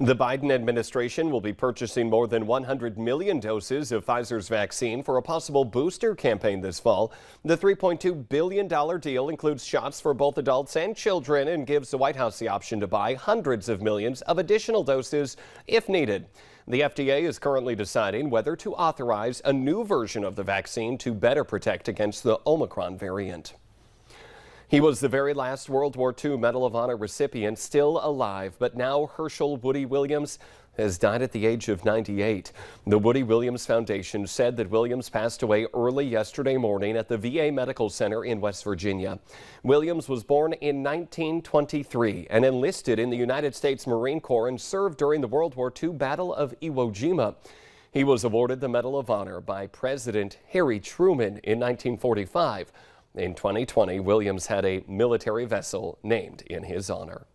The Biden administration will be purchasing more than 100 million doses of Pfizer's vaccine for a possible booster campaign this fall. The $3.2 billion deal includes shots for both adults and children and gives the White House the option to buy hundreds of millions of additional doses if needed. The FDA is currently deciding whether to authorize a new version of the vaccine to better protect against the Omicron variant. He was the very last World War II Medal of Honor recipient still alive, but now Herschel Woody Williams has died at the age of 98. The Woody Williams Foundation said that Williams passed away early yesterday morning at the VA Medical Center in West Virginia. Williams was born in 1923 and enlisted in the United States Marine Corps and served during the World War II Battle of Iwo Jima. He was awarded the Medal of Honor by President Harry Truman in 1945. In 2020, Williams had a military vessel named in his honor.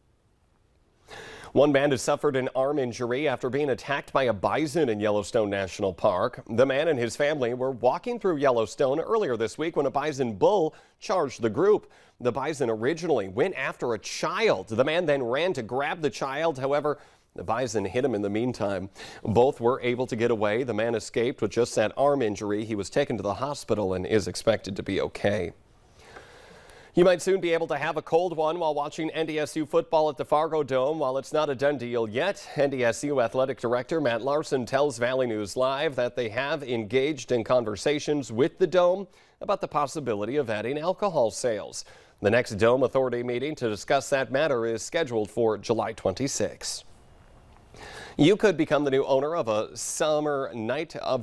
One man has suffered an arm injury after being attacked by a bison in Yellowstone National Park. The man and his family were walking through Yellowstone earlier this week when a bison bull charged the group. The bison originally went after a child. The man then ran to grab the child. However, the bison hit him in the meantime. Both were able to get away. The man escaped with just that arm injury. He was taken to the hospital and is expected to be okay. You might soon be able to have a cold one while watching NDSU football at the Fargo Dome. While it's not a done deal yet, NDSU Athletic Director Matt Larson tells Valley News Live that they have engaged in conversations with the Dome about the possibility of adding alcohol sales. The next Dome Authority meeting to discuss that matter is scheduled for July 26. You could become the new owner of a Summit nightclub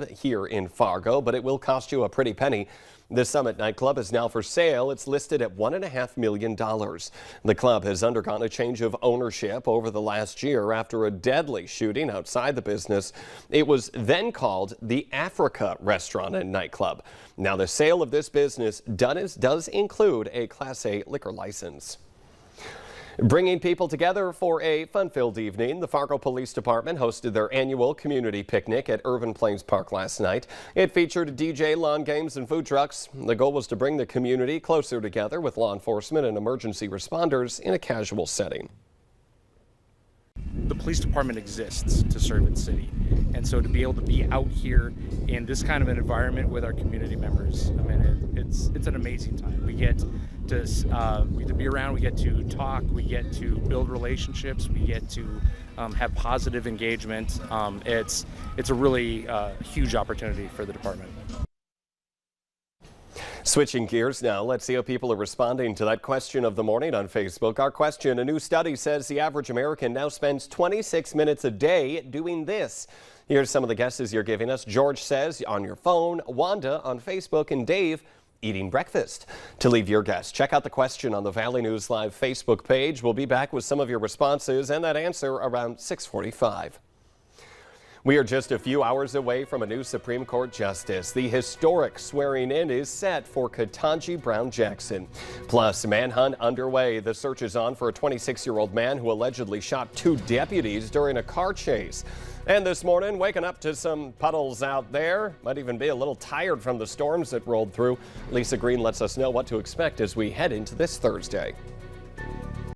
here in Fargo, but it will cost you a pretty penny. The Summit nightclub is now for sale. It's listed at $1.5 million. The club has undergone a change of ownership over the last year after a deadly shooting outside the business. It was then called the Africa Restaurant and Nightclub. Now the sale of this business does include a Class A liquor license. Bringing people together for a fun-filled evening, the Fargo Police Department hosted their annual community picnic at Irvin Plains Park last night. It featured a DJ, lawn games, and food trucks. The goal was to bring the community closer together with law enforcement and emergency responders in a casual setting. The police department exists to serve its city, and so to be able to be out here in this kind of an environment with our community members, I mean, it's an amazing time. We get to be around, we get to talk, we get to build relationships, we get to have positive engagement. It's a really huge opportunity for the department. Switching gears now, let's see how people are responding to that question of the morning on Facebook. Our question: a new study says the average American now spends 26 minutes a day doing this. Here's some of the guesses you're giving us. George says on your phone, Wanda on Facebook, and Dave eating breakfast. To leave your guess, check out the question on the Valley News Live Facebook page. We'll be back with some of your responses and that answer around 6:45. We are just a few hours away from a new Supreme Court justice. The historic swearing-in is set for Ketanji Brown Jackson. Plus, manhunt underway. The search is on for a 26-year-old man who allegedly shot 2 deputies during a car chase. And this morning, waking up to some puddles out there. Might even be a little tired from the storms that rolled through. Lisa Green lets us know what to expect as we head into this Thursday.